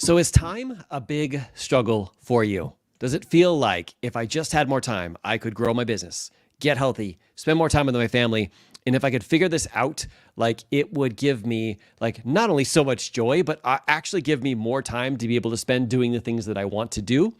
So is time a big struggle for you? Does it feel like if I just had more time, I could grow my business, get healthy, spend more time with my family, and if I could figure this out, like it would give me like not only so much joy, but actually give me more time to be able to spend doing the things that I want to do?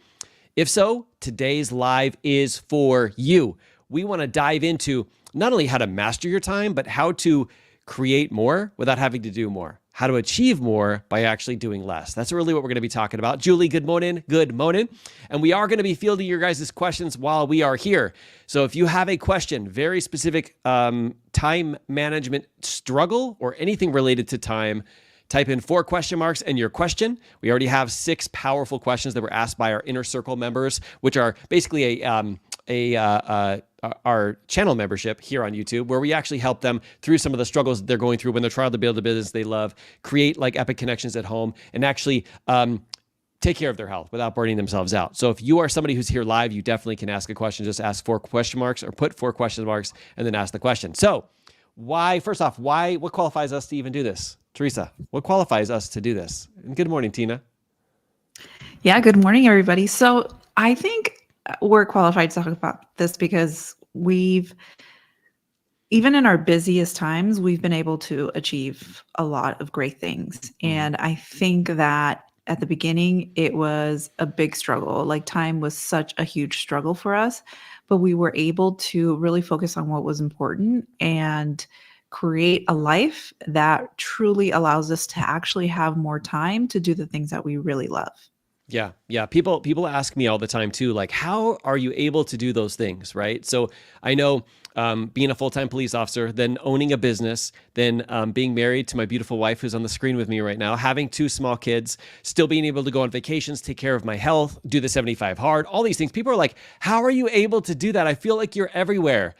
If so, today's live is for you. We want to dive into not only how to master your time, but how to create more without having to do more, how to achieve more by actually doing less. That's really what we're going to be talking about. Julie, good morning. Good morning. And we are going to be fielding your guys' questions while we are here. So if you have a question, very specific time management struggle or anything related to time, type in 4 question marks and your question. We already have 6 powerful questions that were asked by our Inner Circle members, which are basically our channel membership here on YouTube, where we actually help them through some of the struggles that they're going through when they're trying to build a business they love, create like epic connections at home, and actually take care of their health without burning themselves out. So if you are somebody who's here live, you definitely can ask a question. Just ask 4 question marks or put 4 question marks and then ask the question. So first off, what qualifies us to even do this? Teresa, what qualifies us to do this? And good morning, Tina. Yeah, good morning, everybody. So I think we're qualified to talk about this because even in our busiest times, we've been able to achieve a lot of great things. And I think that at the beginning, it was a big struggle. Like time was such a huge struggle for us, but we were able to really focus on what was important and create a life that truly allows us to actually have more time to do the things that we really love. Yeah. People ask me all the time too, like, how are you able to do those things, right? So I know being a full-time police officer, then owning a business, then being married to my beautiful wife who's on the screen with me right now, having 2 small kids, still being able to go on vacations, take care of my health, do the 75 hard, all these things. People are like, how are you able to do that? I feel like you're everywhere.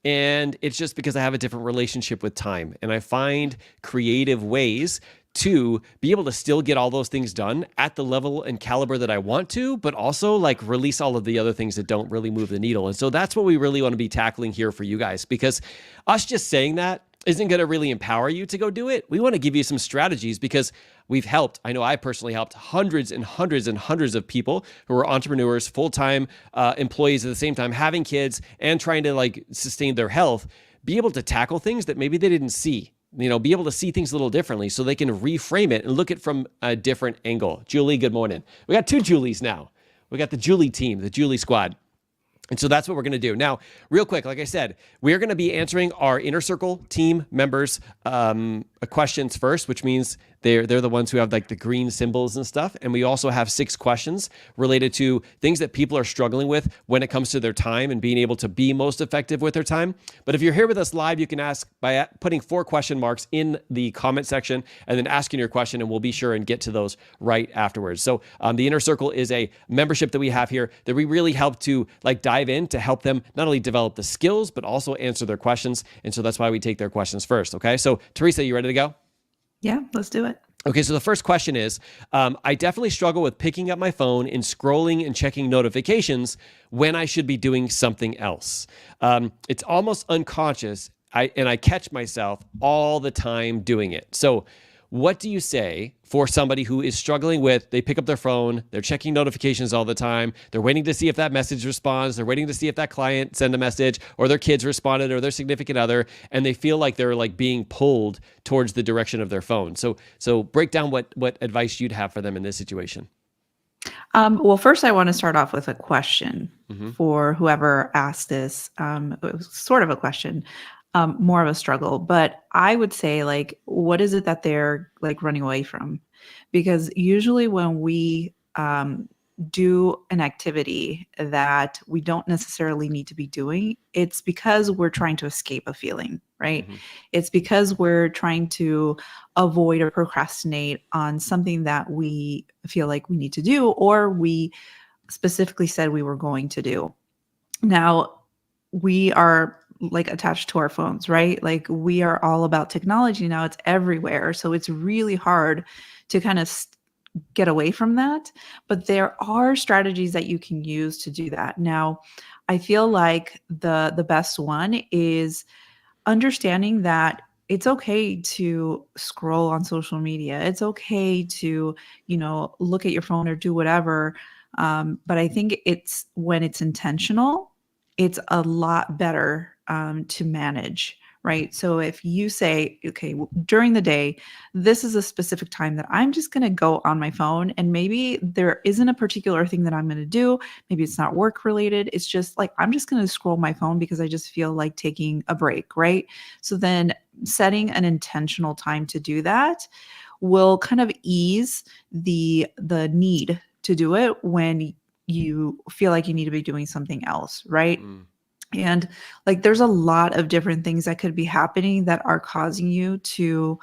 And it's just because I have a different relationship with time. And I find creative ways to be able to still get all those things done at the level and caliber that I want to, but also like release all of the other things that don't really move the needle. And so that's what we really want to be tackling here for you guys, because us just saying that isn't going to really empower you to go do it. We want to give you some strategies because I know I personally helped hundreds and hundreds and hundreds of people who are entrepreneurs, full-time employees at the same time, having kids and trying to like sustain their health, be able to tackle things that maybe they didn't see. Be able to see things a little differently so they can reframe it and look at it from a different angle. Julie, good morning. We got 2 Julies now. We got the Julie team, the Julie squad. And so that's what we're going to do. Now, real quick, like I said, we're going to be answering our Inner Circle team members' questions first, which means they're the ones who have like the green symbols and stuff. And we also have 6 questions related to things that people are struggling with when it comes to their time and being able to be most effective with their time. But if you're here with us live, you can ask by putting 4 question marks in the comment section and then asking your question, and we'll be sure and get to those right afterwards. So the Inner Circle is a membership that we have here that we really help to like dive in to help them not only develop the skills, but also answer their questions. And so that's why we take their questions first. Okay. So Teresa, you ready to go? Yeah, let's do it. Okay, so the first question is, I definitely struggle with picking up my phone and scrolling and checking notifications when I should be doing something else. It's almost unconscious, and I catch myself all the time doing it. So what do you say for somebody who is struggling with, they pick up their phone, they're checking notifications all the time, they're waiting to see if that message responds, they're waiting to see if that client sent a message, or their kids responded, or their significant other, and they feel like they're like being pulled towards the direction of their phone. So break down what advice you'd have for them in this situation. Well, first I want to start off with a question for whoever asked this. It was sort of a question. More of a struggle, but I would say like, what is it that they're like running away from? Because usually when we do an activity that we don't necessarily need to be doing, it's because we're trying to escape a feeling, right? It's because we're trying to avoid or procrastinate on something that we feel like we need to do, or we specifically said we were going to do. Now, we are like attached to our phones, right? Like we are all about technology now. It's everywhere. So it's really hard to kind of get away from that. But there are strategies that you can use to do that. Now, I feel like the best one is understanding that it's okay to scroll on social media. It's okay to, look at your phone or do whatever. But I think it's when it's intentional, it's a lot better to manage, right? So if you say, okay, during the day, this is a specific time that I'm just going to go on my phone, and maybe there isn't a particular thing that I'm going to do. Maybe it's not work related. It's just like, I'm just going to scroll my phone because I just feel like taking a break, right? So then setting an intentional time to do that will kind of ease the need to do it when you feel like you need to be doing something else, right? Mm, And like there's a lot of different things that could be happening that are causing you to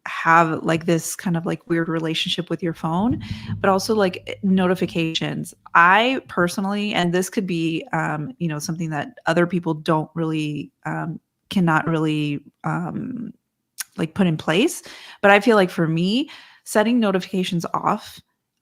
have like this kind of like weird relationship with your phone, but also like notifications. I personally, and this could be something that other people don't really cannot really like put in place, but I feel like for me, setting notifications off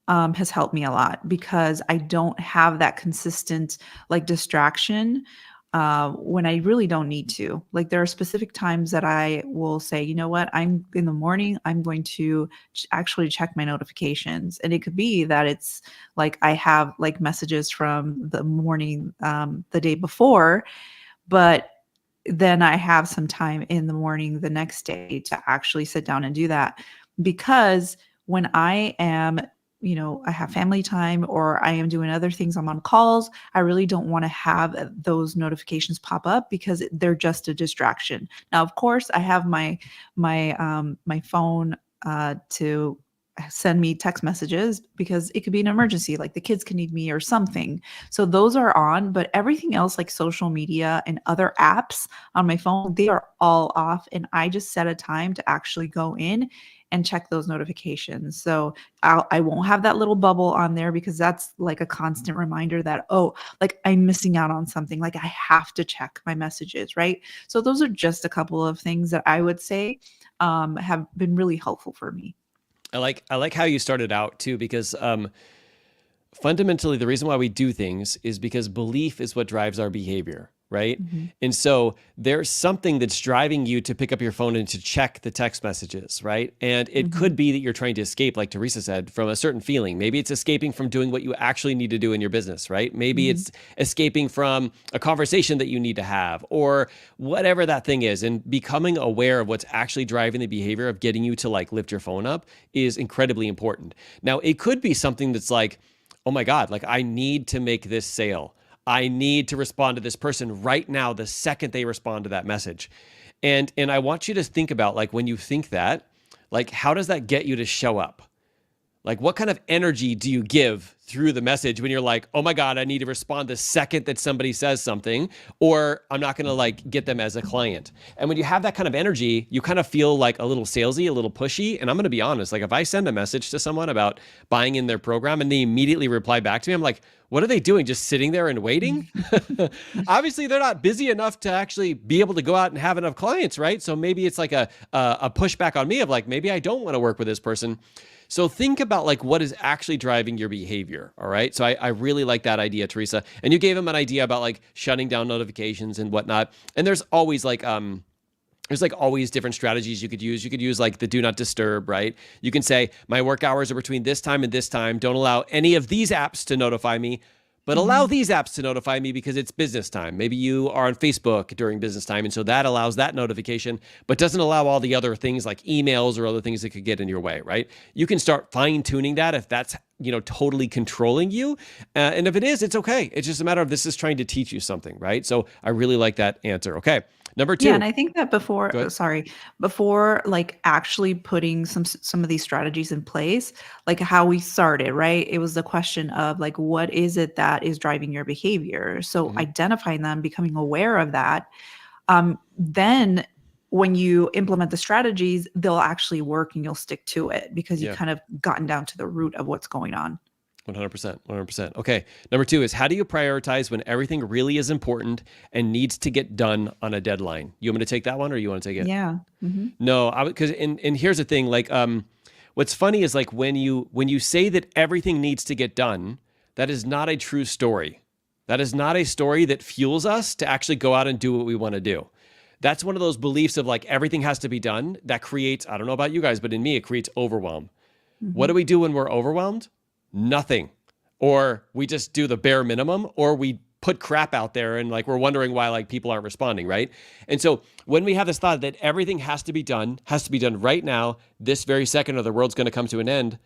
has helped me a lot because I don't have that consistent like distraction when I really don't need to. Like there are specific times that I will say, you know what, I'm in the morning, I'm going to actually check my notifications. And it could be that it's like I have like messages from the morning, the day before, but then I have some time in the morning the next day to actually sit down and do that. Because when I am, I have family time or I am doing other things, I'm on calls, I really don't want to have those notifications pop up because they're just a distraction. Now, of course, I have my phone to send me text messages because it could be an emergency, like the kids can need me or something. So those are on, but everything else like social media and other apps on my phone, they are all off. And I just set a time to actually go in and check those notifications. So I won't have that little bubble on there because that's like a constant reminder that, oh, like I'm missing out on something. Like I have to check my messages, right? So those are just a couple of things that I would say have been really helpful for me. I like how you started out too, because fundamentally the reason why we do things is because belief is what drives our behavior, right? Mhm. And so there's something that's driving you to pick up your phone and to check the text messages, right? And it Mhm. could be that you're trying to escape, like Teresa said, from a certain feeling. Maybe it's escaping from doing what you actually need to do in your business, right? Maybe Mhm. it's escaping from a conversation that you need to have, or whatever that thing is. And becoming aware of what's actually driving the behavior of getting you to like lift your phone up is incredibly important. Now, it could be something that's like, oh my God, like I need to make this sale. I need to respond to this person right now, the second they respond to that message. And I want you to think about, like, when you think that, like, how does that get you to show up? Like, what kind of energy do you give through the message when you're like, oh my God, I need to respond the second that somebody says something, or I'm not going to like get them as a client. And when you have that kind of energy, you kind of feel like a little salesy, a little pushy. And I'm going to be honest, like if I send a message to someone about buying in their program and they immediately reply back to me, I'm like, what are they doing? Just sitting there and waiting? Obviously, they're not busy enough to actually be able to go out and have enough clients, right? So maybe it's like a pushback on me of like, maybe I don't want to work with this person. So think about like what is actually driving your behavior. All right. So I really like that idea, Teresa. And you gave him an idea about like shutting down notifications and whatnot. And there's like always different strategies you could use. You could use like the do not disturb, right? You can say my work hours are between this time and this time. Don't allow any of these apps to notify me, but allow Mhm. these apps to notify me because it's business time. Maybe you are on Facebook during business time, and so that allows that notification, but doesn't allow all the other things like emails or other things that could get in your way, right? You can start fine tuning that if that's totally controlling you, and if it is, it's okay. It's just a matter of this is trying to teach you something, right? So I really like that answer. Okay, number Yeah, and two. I think that Go ahead. before like actually putting some of these strategies in place, like how we started, right? It was the question of like what is it that is driving your behavior? So Mhm. identifying them, becoming aware of that, then when you implement the strategies, they'll actually work and you'll stick to it because you Yeah. kind of gotten down to the root of what's going on. 100%. 100%. Okay. Number two is how do you prioritize when everything really is important and needs to get done on a deadline? You want me to take that one or you want to take it? Yeah. Hmm. No, because and here's the thing, like what's funny is like when you say that everything needs to get done, that is not a true story. That is not a story that fuels us to actually go out and do what we want to do. That's one of those beliefs of like everything has to be done that creates, I don't know about you guys, but in me, it creates overwhelm. What do we do when we're overwhelmed? Nothing. Or we just do the bare minimum, or we put crap out there and like we're wondering why like people aren't responding, right? And so when we have this thought that everything has to be done right now, this very second, or the world's going to come to an end,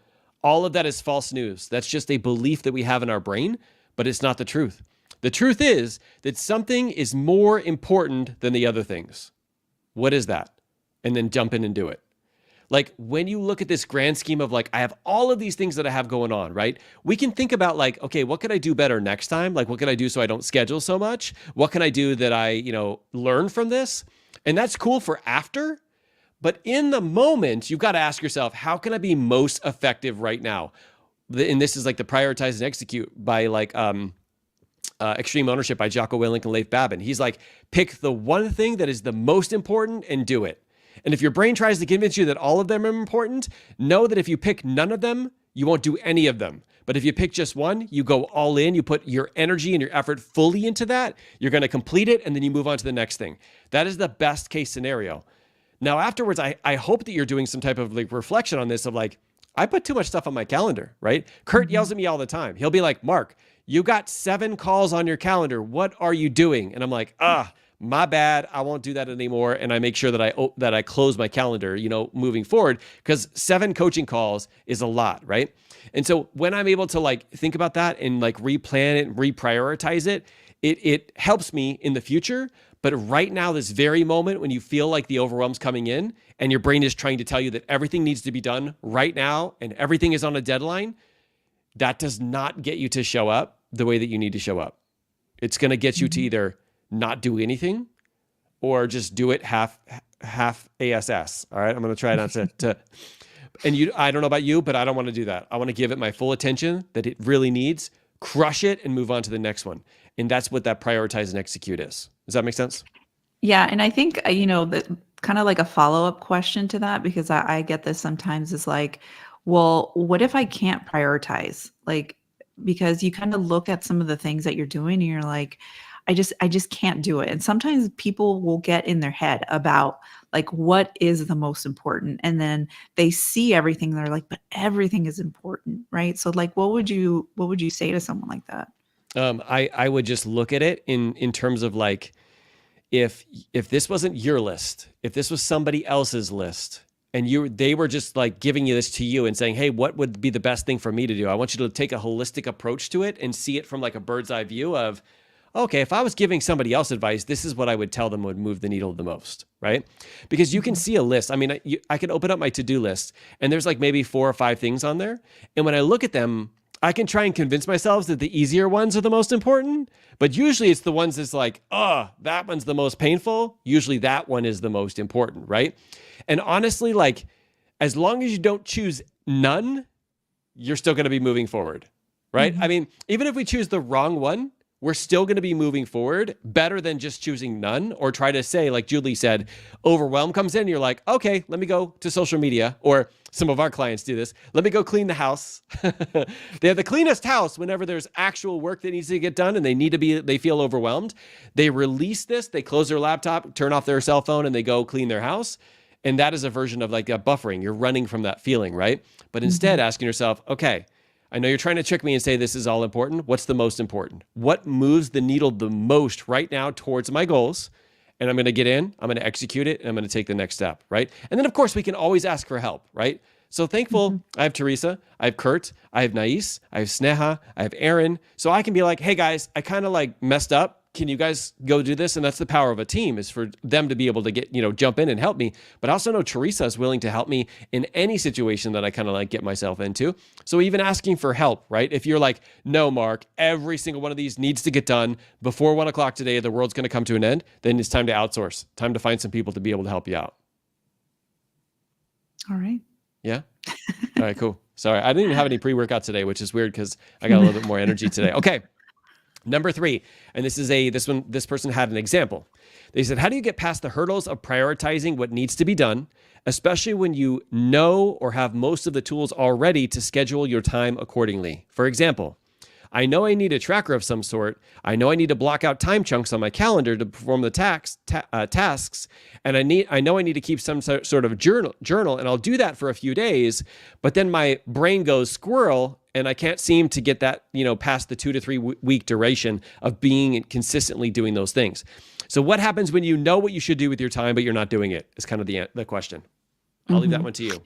all of that is false news. That's just a belief that we have in our brain, but it's not the truth. The truth is that something is more important than the other things. What is that? And then jump in and do it. Like when you look at this grand scheme of like, I have all of these things that I have going on, right? We can think about like, okay, what could I do better next time? Like, what can I do so I don't schedule so much? What can I do that I, learn from this? And that's cool for after. But in the moment, you've got to ask yourself, how can I be most effective right now? And this is like the prioritize and execute by like, Extreme Ownership by Jocko Willink and Leif Babin. He's like, pick the one thing that is the most important and do it. And if your brain tries to convince you that all of them are important, know that if you pick none of them, you won't do any of them. But if you pick just one, you go all in, you put your energy and your effort fully into that, you're going to complete it, and then you move on to the next thing. That is the best case scenario. Now, afterwards, I hope that you're doing some type of like reflection on this of like, I put too much stuff on my calendar, right? Kurt yells at me all the time. He'll be like, Mark, you got 7 calls on your calendar. What are you doing? And I'm like, my bad. I won't do that anymore. And I make sure that I close my calendar, moving forward, because 7 coaching calls is a lot, right? And so when I'm able to like think about that and like replan it, reprioritize it, it helps me in the future. But right now, this very moment, when you feel like the overwhelm's coming in and your brain is trying to tell you that everything needs to be done right now and everything is on a deadline, that does not get you to show up the way that you need to show up. It's going to get you to either not do anything or just do it half ASS. All right. I'm going to try not to, and I don't know about you, but I don't want to do that. I want to give it my full attention that it really needs, crush it, and move on to the next one. And that's what that prioritize and execute is. Does that make sense? Yeah. And I think, that kind of like a follow-up question to that, because I get this sometimes, is like, well, what if I can't prioritize? Like, because you kind of look at some of the things that you're doing and you're like, I just can't do it. And sometimes people will get in their head about like, what is the most important? And then they see everything. They're like, but everything is important, right? So like, what would you say to someone like that? I would just look at it in terms of like, if this wasn't your list, if this was somebody else's list, and they were just like giving you this to you and saying, hey, what would be the best thing for me to do? I want you to take a holistic approach to it and see it from like a bird's eye view of, okay, if I was giving somebody else advice, this is what I would tell them would move the needle the most, right? Because you can see a list. I mean, I can open up my to-do list and there's like maybe 4 or 5 things on there. And when I look at them, I can try and convince myself that the easier ones are the most important, but usually it's the ones that's like, that one's the most painful. Usually that one is the most important, right? And honestly, like, as long as you don't choose none, you're still going to be moving forward, right? I mean, even if we choose the wrong one, we're still going to be moving forward better than just choosing none, or try to say, like Julie said, overwhelm comes in. You're like, okay, let me go to social media, or some of our clients do this. Let me go clean the house. They have the cleanest house whenever there's actual work that needs to get done and they feel overwhelmed. They release this, they close their laptop, turn off their cell phone, and they go clean their house. And that is a version of like a buffering. You're running from that feeling, right? But instead asking yourself, okay, I know you're trying to trick me and say this is all important. What's the most important? What moves the needle the most right now towards my goals? And I'm going to get in, I'm going to execute it, and I'm going to take the next step, right? And then, of course, we can always ask for help, right? So thankful I have Teresa, I have Kurt, I have Nais, I have Sneha, I have Aaron. So I can be like, hey, guys, I kind of like messed up. Can you guys go do this? And that's the power of a team, is for them to be able to get, jump in and help me. But I also know Teresa is willing to help me in any situation that I kind of like get myself into. So even asking for help, right? If you're like, no, Mark, every single one of these needs to get done before 1 o'clock today, the world's going to come to an end, then it's time to outsource, time to find some people to be able to help you out. All right. Yeah. All right, cool. Sorry. I didn't even have any pre-workout today, which is weird because I got a little bit more energy today. Okay. Number 3, and this person had an example. They said, how do you get past the hurdles of prioritizing what needs to be done, especially when you know or have most of the tools already to schedule your time accordingly? For example, I know I need a tracker of some sort. I know I need to block out time chunks on my calendar to perform the tasks. And I know I need to keep some sort of journal, and I'll do that for a few days. But then my brain goes squirrel, and I can't seem to get that, past the 2 to 3 week duration of being consistently doing those things. So what happens when you know what you should do with your time, but you're not doing it? Is kind of the question. I'll leave that one to you.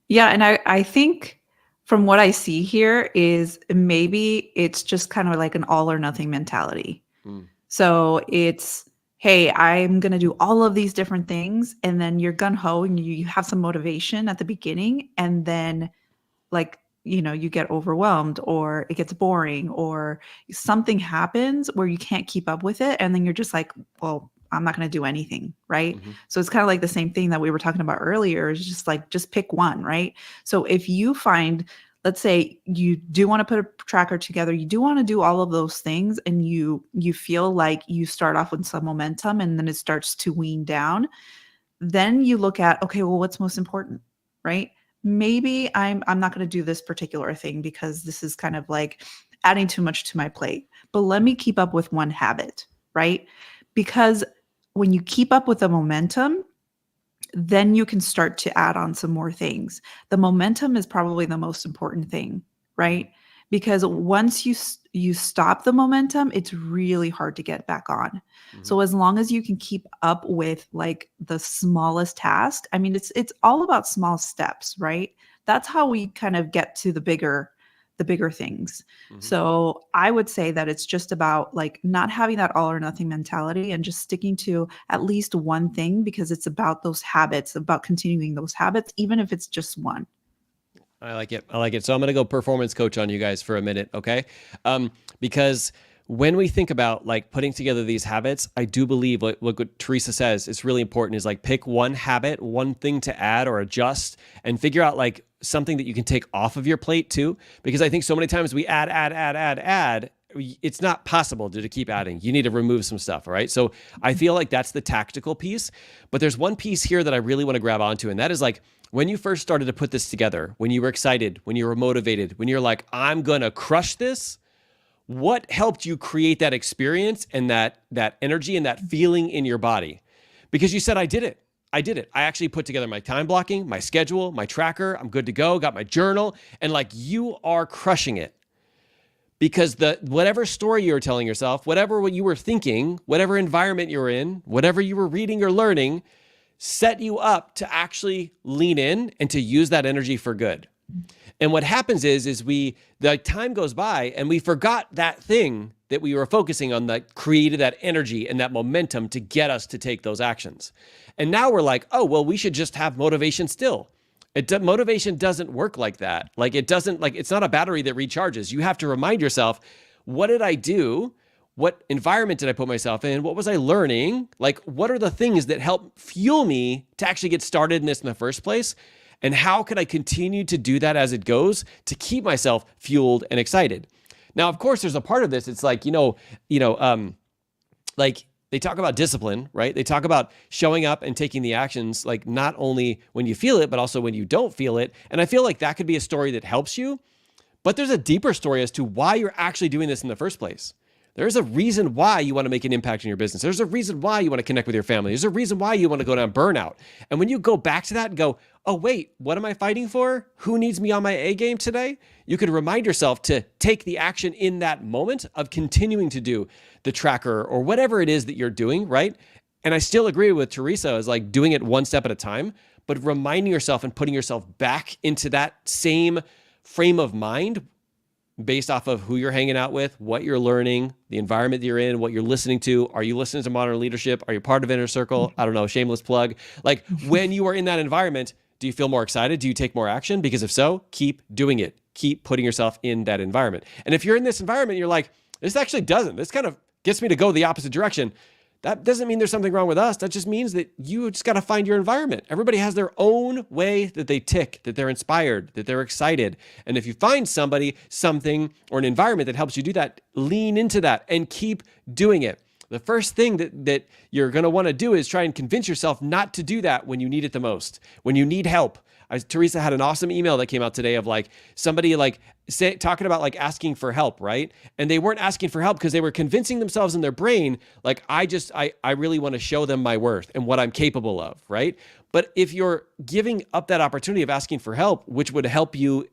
Yeah. And I think from what I see here is maybe it's just kind of like an all or nothing mentality. So it's, hey, I'm going to do all of these different things. And then you're gung ho and you have some motivation at the beginning. And then like, you get overwhelmed or it gets boring or something happens where you can't keep up with it. And then you're just like, well, I'm not going to do anything. Right. So it's kind of like the same thing that we were talking about earlier. Is just like, just pick one. Right. So if you find, let's say you do want to put a tracker together, you do want to do all of those things, and you feel like you start off with some momentum and then it starts to wean down, then you look at, okay, well, what's most important, right? Maybe I'm not going to do this particular thing because this is kind of like adding too much to my plate, but let me keep up with one habit, right? Because when you keep up with the momentum, then you can start to add on some more things. The momentum is probably the most important thing, right? Because once you stop the momentum, it's really hard to get back on. So as long as you can keep up with like the smallest task, I mean, it's all about small steps, right? That's how we kind of get to the bigger things. So I would say that it's just about like not having that all or nothing mentality and just sticking to at least one thing, because it's about those habits, about continuing those habits, even if it's just one. I like it. So I'm going to go performance coach on you guys for a minute. Okay. Because when we think about like putting together these habits, I do believe what Teresa says is really important is like pick one habit, one thing to add or adjust, and figure out like something that you can take off of your plate too. Because I think so many times we add. It's not possible to keep adding. You need to remove some stuff. All right. So I feel like that's the tactical piece, but there's one piece here that I really want to grab onto. And that is like, when you first started to put this together, when you were excited, when you were motivated, when you're like, I'm going to crush this, what helped you create that experience and that energy and that feeling in your body? Because you said, I did it. I actually put together my time blocking, my schedule, my tracker. I'm good to go. Got my journal. And like, you are crushing it. Because whatever story you were telling yourself, whatever what you were thinking, whatever environment you were in, whatever you were reading or learning, set you up to actually lean in and to use that energy for good. And what happens is the time goes by and we forgot that thing that we were focusing on that created that energy and that momentum to get us to take those actions. And now we're like, oh, well, we should just have motivation still. Motivation doesn't work like that. Like it's not a battery that recharges. You have to remind yourself, what did I do? What environment did I put myself in? What was I learning? Like, what are the things that help fuel me to actually get started in this in the first place? And how can I continue to do that as it goes to keep myself fueled and excited? Now, of course, there's a part of this. It's like, like they talk about discipline, right? They talk about showing up and taking the actions, like not only when you feel it, but also when you don't feel it. And I feel like that could be a story that helps you, but there's a deeper story as to why you're actually doing this in the first place. There's a reason why you want to make an impact in your business. There's a reason why you want to connect with your family. There's a reason why you want to go down burnout. And when you go back to that and go, oh, wait, what am I fighting for? Who needs me on my A game today? You can remind yourself to take the action in that moment of continuing to do the tracker or whatever it is that you're doing, right? And I still agree with Teresa as like doing it one step at a time, but reminding yourself and putting yourself back into that same frame of mind based off of who you're hanging out with, what you're learning, the environment that you're in, what you're listening to. Are you listening to Modern Leadership? Are you part of Inner Circle? I don't know, shameless plug. Like when you are in that environment, do you feel more excited? Do you take more action? Because if so, keep doing it. Keep putting yourself in that environment. And if you're in this environment, you're like, this actually doesn't. This kind of gets me to go the opposite direction. That doesn't mean there's something wrong with us. That just means that you just got to find your environment. Everybody has their own way that they tick, that they're inspired, that they're excited. And if you find somebody, something, or an environment that helps you do that, lean into that and keep doing it. The first thing that you're going to want to do is try and convince yourself not to do that when you need it the most, when you need help. Teresa had an awesome email that came out today of like somebody like talking about like asking for help, right? And they weren't asking for help because they were convincing themselves in their brain, like, I really want to show them my worth and what I'm capable of, right? But if you're giving up that opportunity of asking for help, which would help you,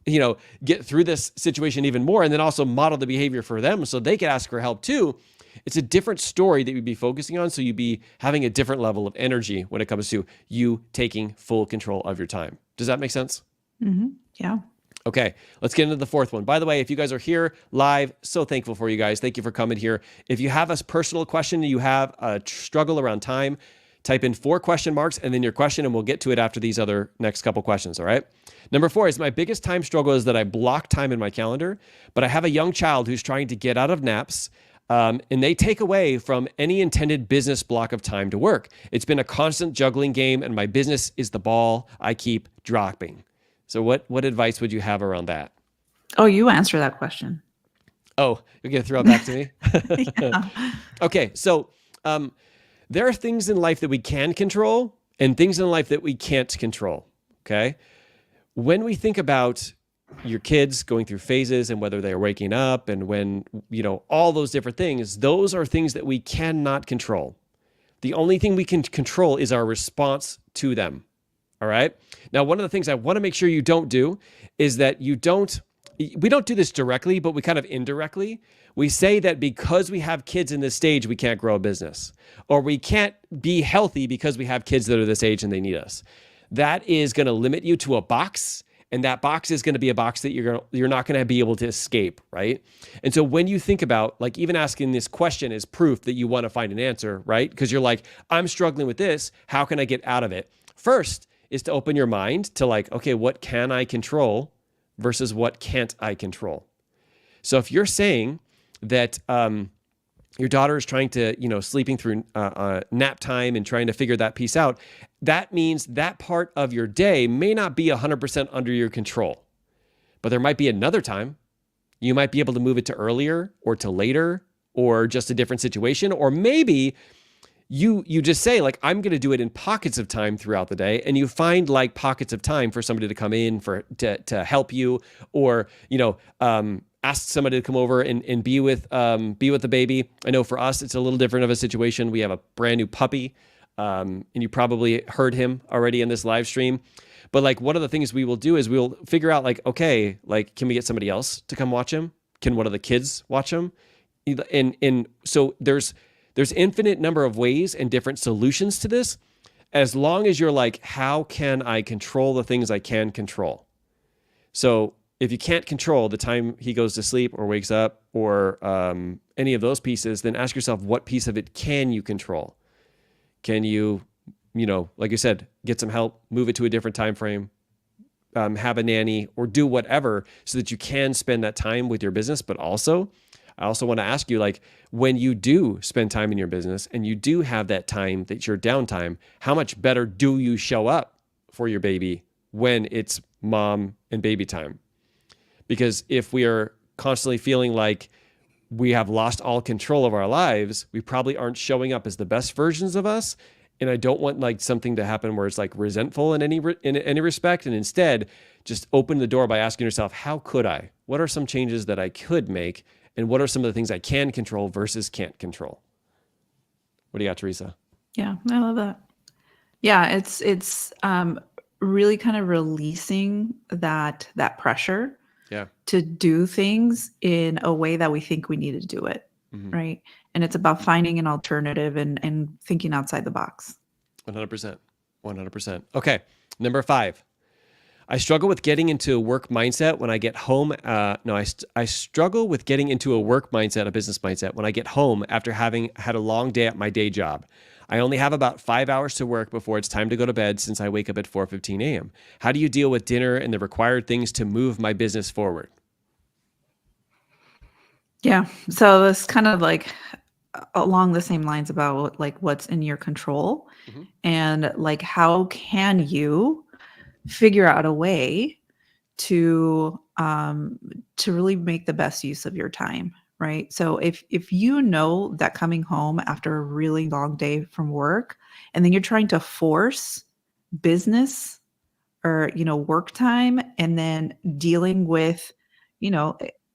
get through this situation even more, and then also model the behavior for them so they can ask for help too, it's a different story that you'd be focusing on. So you'd be having a different level of energy when it comes to you taking full control of your time. Does that make sense? Yeah. Okay, let's get into the fourth one. By the way, if you guys are here live, so thankful for you guys. Thank you for coming here. If you have a personal question, you have a struggle around time, type in 4 question marks and then your question, and we'll get to it after these other next couple questions, all right? Number 4 is my biggest time struggle is that I block time in my calendar, but I have a young child who's trying to get out of naps, and they take away from any intended business block of time to work. It's been a constant juggling game, and my business is the ball I keep dropping. So what advice would you have around that? Oh, you answer that question. Oh, you're going to throw it back to me? Yeah. Okay, so there are things in life that we can control and things in life that we can't control, okay? When we think about your kids going through phases and whether they're waking up and when, all those different things, those are things that we cannot control. The only thing we can control is our response to them, all right? Now, one of the things I want to make sure you don't do is that we don't do this directly, but we kind of indirectly. We say that because we have kids in this stage, we can't grow a business, or we can't be healthy because we have kids that are this age and they need us. That is going to limit you to a box, and that box is going to be a box that you're not going to be able to escape, right? And so when you think about, like, even asking this question is proof that you want to find an answer, right? Because you're like, I'm struggling with this. How can I get out of it? First is to open your mind to like, okay, what can I control versus what can't I control? So if you're saying that your daughter is trying to, sleeping through nap time and trying to figure that piece out, that means that part of your day may not be 100% under your control. But there might be another time. You might be able to move it to earlier or to later or just a different situation. Or maybe you just say, like, I'm going to do it in pockets of time throughout the day, and you find like pockets of time for somebody to come in to help you, or ask somebody to come over and be with the baby. I know for us, it's a little different of a situation. We have a brand new puppy, and you probably heard him already in this live stream. But like, one of the things we will do is we'll figure out like, okay, like, can we get somebody else to come watch him? Can one of the kids watch him? And so there's infinite number of ways and different solutions to this, as long as you're like, how can I control the things I can control? So if you can't control the time he goes to sleep or wakes up or any of those pieces, then ask yourself, what piece of it can you control? Can you, like you said, get some help, move it to a different time frame, have a nanny, or do whatever so that you can spend that time with your business. But also, I also want to ask you, like, when you do spend time in your business and you do have that time that's your downtime, how much better do you show up for your baby when it's mom and baby time? Because if we are constantly feeling like we have lost all control of our lives, we probably aren't showing up as the best versions of us. And I don't want like something to happen where it's like resentful in any respect. And instead, just open the door by asking yourself, how could I? What are some changes that I could make? And what are some of the things I can control versus can't control? What do you got, Teresa? Yeah, I love that. Yeah, it's really kind of releasing that pressure to do things in a way that we think we need to do it, right? And it's about finding an alternative and thinking outside the box. 100%. 100%. Okay, number 5. I struggle with getting into a work mindset when I get home. I struggle with getting into a work mindset, a business mindset, when I get home after having had a long day at my day job. I only have about 5 hours to work before it's time to go to bed since I wake up at 4:15 a.m. How do you deal with dinner and the required things to move my business forward? Yeah. So it's kind of like along the same lines about like what's in your control and like how can you figure out a way to really make the best use of your time, right? So if you know that coming home after a really long day from work and then you're trying to force business or, work time, and then dealing with,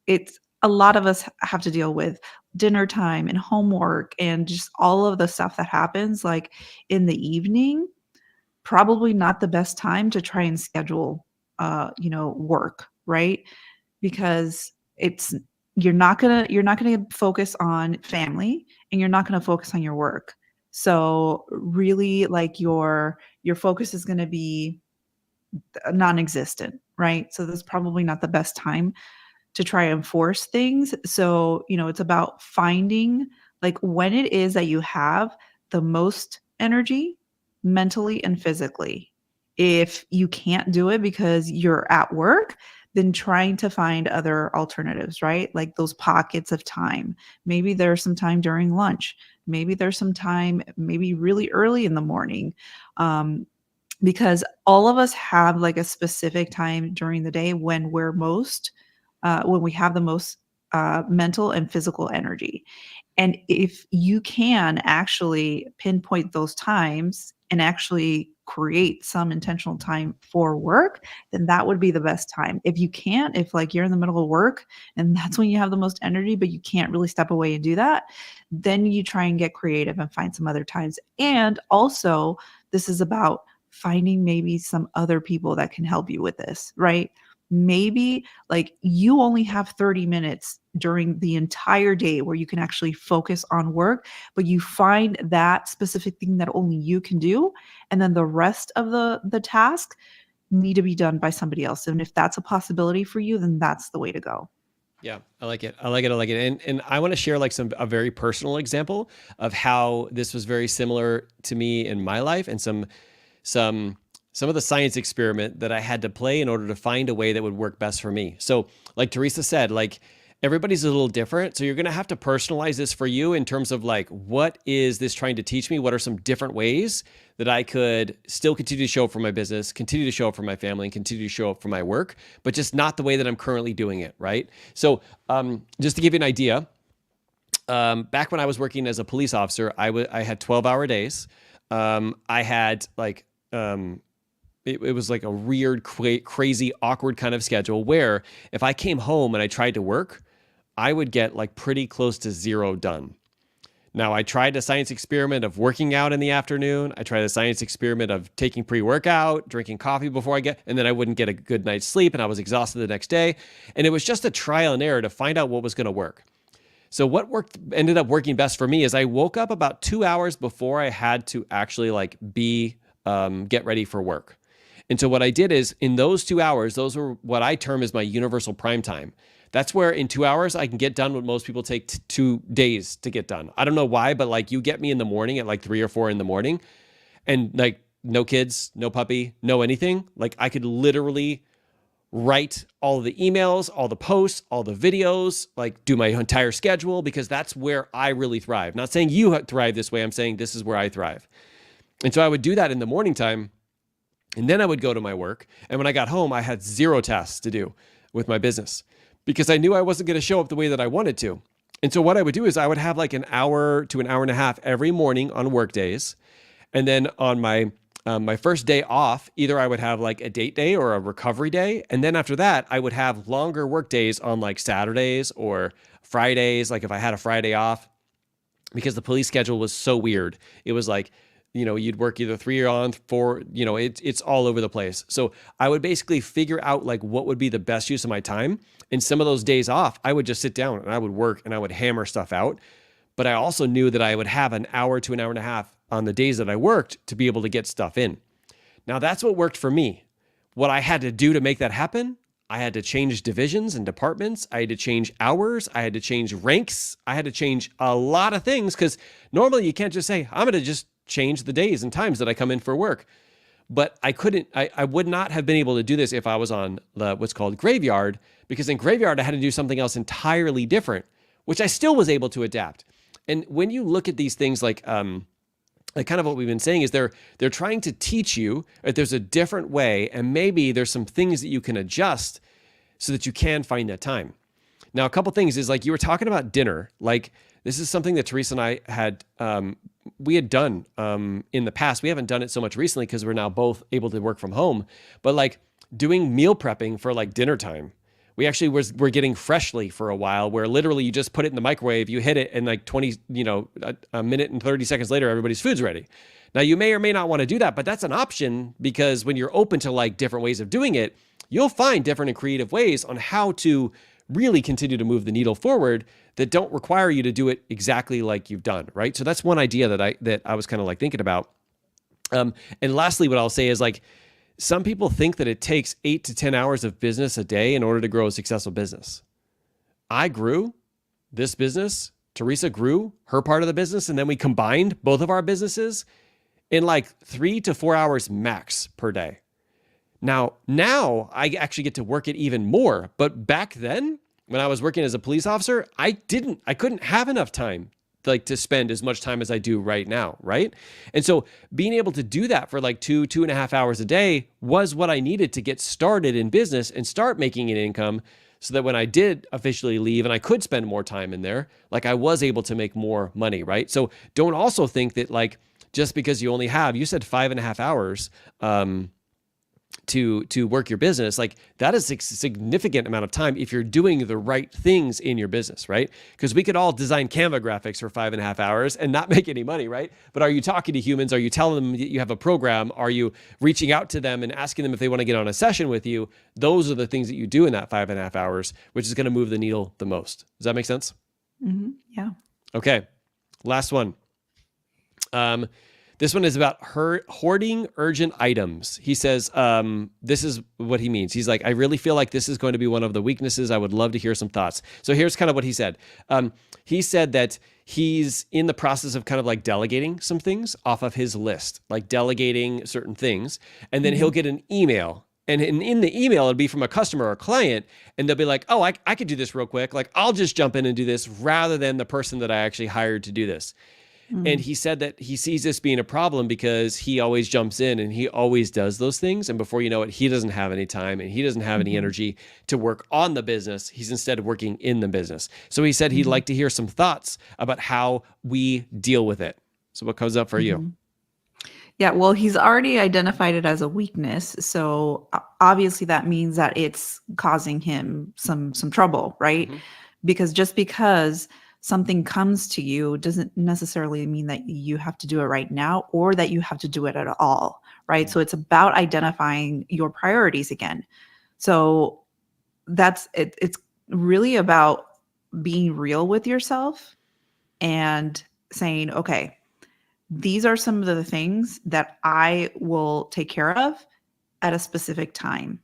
it's a lot of us have to deal with dinner time and homework and just all of the stuff that happens like in the evening. Probably not the best time to try and schedule, work, right? Because it's you're not gonna focus on family, and you're not gonna focus on your work. So really, like your focus is gonna be non-existent, right? So this is probably not the best time to try and force things. So, it's about finding like when it is that you have the most energy mentally and physically. If you can't do it because you're at work, then trying to find other alternatives, right? Like those pockets of time. Maybe there's some time during lunch. Maybe there's some time, maybe really early in the morning. Because all of us have like a specific time during the day when we have the most mental and physical energy. And if you can actually pinpoint those times and actually create some intentional time for work, then that would be the best time. If you can't, if like you're in the middle of work and that's when you have the most energy, but you can't really step away and do that, then you try and get creative and find some other times. And also, this is about finding maybe some other people that can help you with this, right? Maybe like you only have 30 minutes during the entire day where you can actually focus on work, but you find that specific thing that only you can do. And then the rest of the task need to be done by somebody else. And if that's a possibility for you, then that's the way to go. Yeah, I like it. I like it. I like it. And I want to share like a very personal example of how this was very similar to me in my life, and some of the science experiment that I had to play in order to find a way that would work best for me. So like Teresa said, like everybody's a little different. So you're going to have to personalize this for you in terms of like, what is this trying to teach me? What are some different ways that I could still continue to show up for my business, continue to show up for my family, and continue to show up for my work, but just not the way that I'm currently doing it, right? So just to give you an idea, back when I was working as a police officer, I had 12-hour days. I had like, it was like a weird, crazy, awkward kind of schedule where if I came home and I tried to work, I would get like pretty close to zero done. Now, I tried a science experiment of working out in the afternoon. I tried a science experiment of taking pre-workout, drinking coffee before and then I wouldn't get a good night's sleep and I was exhausted the next day. And it was just a trial and error to find out what was going to work. So what ended up working best for me is I woke up about 2 hours before I had to actually like get ready for work. And so what I did is in those 2 hours, those were what I term as my universal prime time. That's where in 2 hours, I can get done what most people take 2 days to get done. I don't know why, but like you get me in the morning at like 3 or 4 in the morning and like no kids, no puppy, no anything. Like I could literally write all the emails, all the posts, all the videos, like do my entire schedule because that's where I really thrive. Not saying you thrive this way. I'm saying this is where I thrive. And so I would do that in the morning time. And then I would go to my work. And when I got home, I had 0 tasks to do with my business because I knew I wasn't going to show up the way that I wanted to. And so what I would do is I would have like an hour to an hour and a half every morning on work days. And then on my first day off, either I would have like a date day or a recovery day. And then after that, I would have longer work days on like Saturdays or Fridays, like if I had a Friday off, because the police schedule was so weird. It was like, you'd work either 3 or on 4, it's all over the place. So I would basically figure out like what would be the best use of my time. And some of those days off, I would just sit down and I would work and I would hammer stuff out. But I also knew that I would have an hour to an hour and a half on the days that I worked to be able to get stuff in. Now that's what worked for me. What I had to do to make that happen, I had to change divisions and departments. I had to change hours. I had to change ranks. I had to change a lot of things because normally you can't just say, I'm going to just change the days and times that I come in for work. But I would not have been able to do this if I was on what's called graveyard, because in graveyard, I had to do something else entirely different, which I still was able to adapt. And when you look at these things like kind of what we've been saying is they're trying to teach you that there's a different way, and maybe there's some things that you can adjust so that you can find that time. Now, a couple things is like you were talking about dinner. Like this is something that Teresa and I had we had done in the past. We haven't done it so much recently because we're now both able to work from home. But like doing meal prepping for like dinner time, we actually we're getting Freshly for a while, where literally you just put it in the microwave, you hit it, and like 20, a minute and 30 seconds later, everybody's food's ready. Now you may or may not want to do that, but that's an option, because when you're open to like different ways of doing it, you'll find different and creative ways on how to really continue to move the needle forward that don't require you to do it exactly like you've done, right? So that's one idea that I was kind of like thinking about. And lastly, what I'll say is like, some people think that it takes 8 to 10 hours of business a day in order to grow a successful business. I grew this business. Teresa grew her part of the business. And then we combined both of our businesses in like 3 to 4 hours max per day. Now I actually get to work it even more. But back then, when I was working as a police officer, I couldn't have enough time like to spend as much time as I do right now, right? And so being able to do that for like 2.5 hours a day was what I needed to get started in business and start making an income, so that when I did officially leave and I could spend more time in there, like I was able to make more money, right? So don't also think that like, just because you only have, you said 5.5 hours, to work your business, like that is a significant amount of time if you're doing the right things in your business, right? Because we could all design Canva graphics for 5.5 hours and not make any money, right? But are you talking to humans? Are you telling them that you have a program? Are you reaching out to them and asking them if they want to get on a session with you? Those are the things that you do in that 5.5 hours, which is going to move the needle the most. Does that make sense? Mm-hmm. Yeah. Okay. Last one. This one is about hoarding urgent items. He says, this is what he means. He's like, I really feel like this is going to be one of the weaknesses. I would love to hear some thoughts. So here's kind of what he said. He said that he's in the process of kind of like delegating some things off of his list, like delegating certain things. And then he'll get an email. And in the email, it'll be from a customer or a client, and they'll be like, oh, I could do this real quick. Like, I'll just jump in and do this rather than the person that I actually hired to do this. And he said that he sees this being a problem because he always jumps in and he always does those things. And before you know it, he doesn't have any time and he doesn't have any energy to work on the business. He's instead working in the business. So he said he'd like to hear some thoughts about how we deal with it. So what comes up for you? Yeah, well, he's already identified it as a weakness. So obviously that means that it's causing him some trouble, right? Because something comes to you doesn't necessarily mean that you have to do it right now or that you have to do it at all, right? So it's about identifying your priorities again. So that's it. It's really about being real with yourself and saying, okay, these are some of the things that I will take care of at a specific time.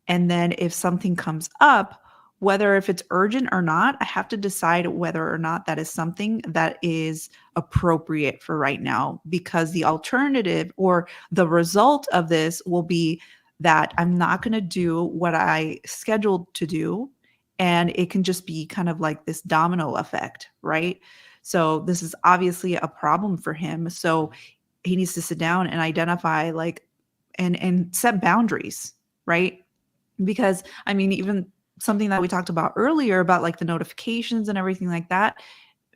And then if something comes up, whether if it's urgent or not, I have to decide whether or not that is something that is appropriate for right now, because the alternative or the result of this will be that I'm not going to do what I scheduled to do. And it can just be kind of like this domino effect, right? So this is obviously a problem for him. So he needs to sit down and identify and set boundaries, right? Because I mean, even something that we talked about earlier about like the notifications and everything like that,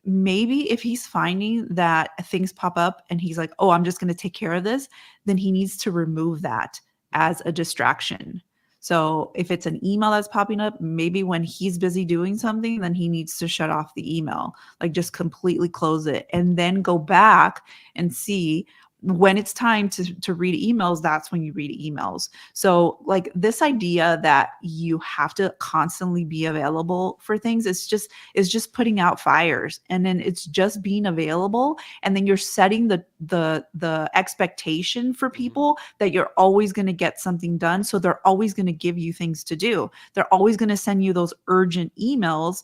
maybe if he's finding that things pop up and he's like, oh, I'm just going to take care of this, then he needs to remove that as a distraction. So if it's an email that's popping up, maybe when he's busy doing something, then he needs to shut off the email, like just completely close it and then go back and see when it's time to read emails, that's when you read emails. So like this idea that you have to constantly be available for things, is just putting out fires. And then it's just being available. And then you're setting the expectation for people that you're always going to get something done. So they're always going to give you things to do. They're always going to send you those urgent emails.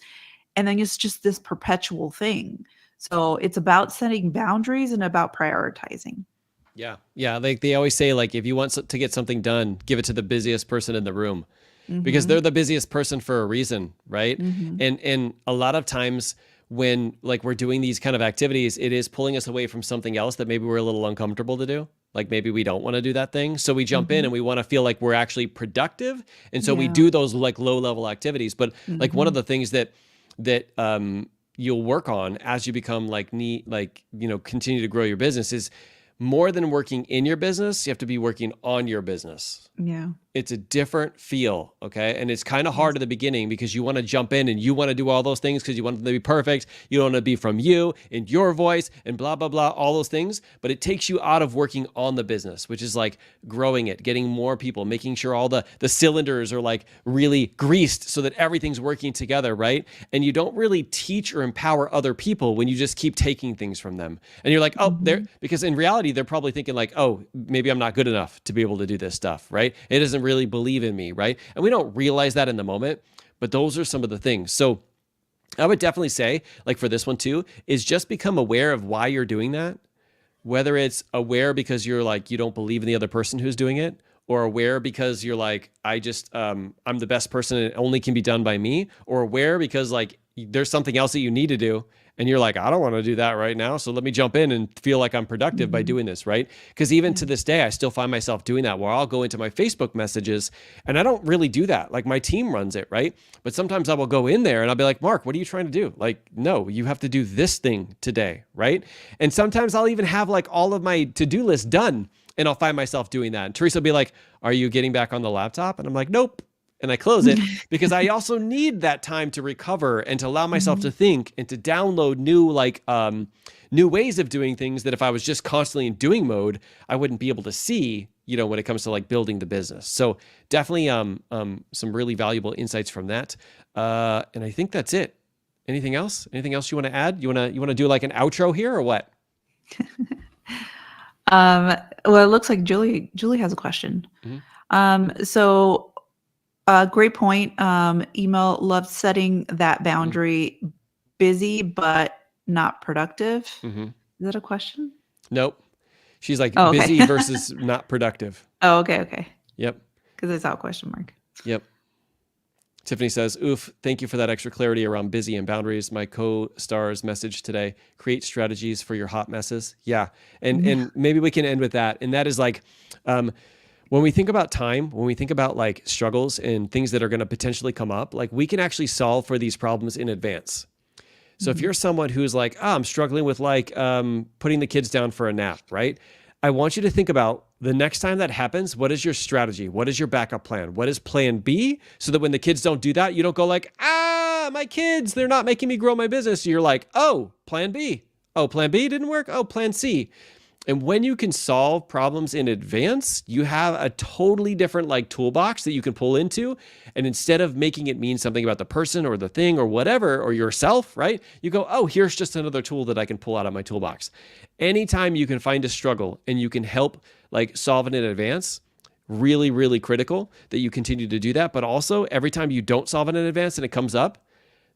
And then it's just this perpetual thing. So it's about setting boundaries and about prioritizing. Yeah. Yeah. Like they always say, like, if you want to get something done, give it to the busiest person in the room, because they're the busiest person for a reason. Right. And a lot of times when like we're doing these kind of activities, it is pulling us away from something else that maybe we're a little uncomfortable to do. Like maybe we don't want to do that thing. So we jump in and we want to feel like we're actually productive. And so we do those like low level activities. But like one of the things that you'll work on as you become continue to grow your business is more than working in your business. You have to be working on your business. Yeah. It's a different feel, okay? And it's kind of Yes. hard at the beginning because you want to jump in and you want to do all those things because you want them to be perfect. You want to be from you and your voice and blah, blah, blah, all those things. But it takes you out of working on the business, which is like growing it, getting more people, making sure all the cylinders are like really greased so that everything's working together, right? And you don't really teach or empower other people when you just keep taking things from them. And you're like, oh, because in reality, they're probably thinking like, oh, maybe I'm not good enough to be able to do this stuff, right? It doesn't really believe in me, right? And we don't realize that in the moment, but those are some of the things. So I would definitely say, like for this one too, is just become aware of why you're doing that. Whether it's aware because you're like, you don't believe in the other person who's doing it, or aware because you're like, I'm the best person and it only can be done by me, or aware because like there's something else that you need to do. And you're like, I don't want to do that right now. So let me jump in and feel like I'm productive by doing this, right? Because even to this day, I still find myself doing that where I'll go into my Facebook messages and I don't really do that. Like my team runs it, right? But sometimes I will go in there and I'll be like, Mark, what are you trying to do? Like, no, you have to do this thing today, right? And sometimes I'll even have like all of my to-do list done and I'll find myself doing that. And Teresa will be like, are you getting back on the laptop? And I'm like, nope. And I close it because I also need that time to recover and to allow myself to think and to download new ways of doing things that if I was just constantly in doing mode, I wouldn't be able to see, when it comes to like building the business. So definitely some really valuable insights from that. And I think that's it. Anything else? Anything else you want to add? You want to do like an outro here or what? Well, it looks like Julie has a question. So great point. Email, love setting that boundary. Busy, but not productive. Is that a question? Nope. She's like okay. busy versus not productive. Oh, okay. Yep. Because it's out question mark. Yep. Tiffany says, oof, thank you for that extra clarity around busy and boundaries. My co-star's message today, create strategies for your hot messes. Yeah. And maybe we can end with that. And that is like, when we think about time, when we think about like struggles and things that are going to potentially come up, like we can actually solve for these problems in advance. So if you're someone who's like, I'm struggling with like putting the kids down for a nap, right? I want you to think about the next time that happens, what is your strategy? What is your backup plan? What is plan B? So that when the kids don't do that, you don't go like, my kids, they're not making me grow my business. You're like, oh, plan B. Oh, plan B didn't work. Oh, plan C. And when you can solve problems in advance, you have a totally different like toolbox that you can pull into. And instead of making it mean something about the person or the thing or whatever, or yourself, right? You go, oh, here's just another tool that I can pull out of my toolbox. Anytime you can find a struggle and you can help like solve it in advance, really, really critical that you continue to do that. But also every time you don't solve it in advance and it comes up,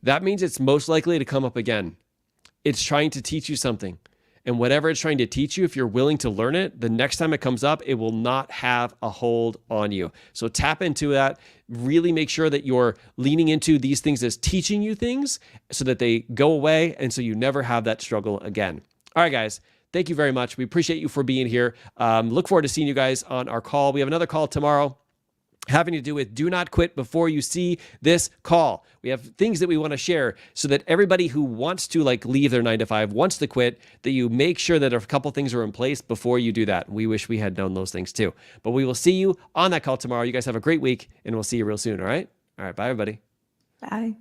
that means it's most likely to come up again. It's trying to teach you something. And whatever it's trying to teach you, if you're willing to learn it, the next time it comes up, it will not have a hold on you. So tap into that. Really make sure that you're leaning into these things as teaching you things so that they go away and so you never have that struggle again. All right, guys. Thank you very much. We appreciate you for being here. Look forward to seeing you guys on our call. We have another call tomorrow having to do with do not quit before you see this call. We have things that we want to share so that everybody who wants to like leave their 9 to 5, wants to quit, that you make sure that a couple things are in place before you do that. We wish we had known those things too. But we will see you on that call tomorrow. You guys have a great week and we'll see you real soon. All right. All right. Bye, everybody. Bye.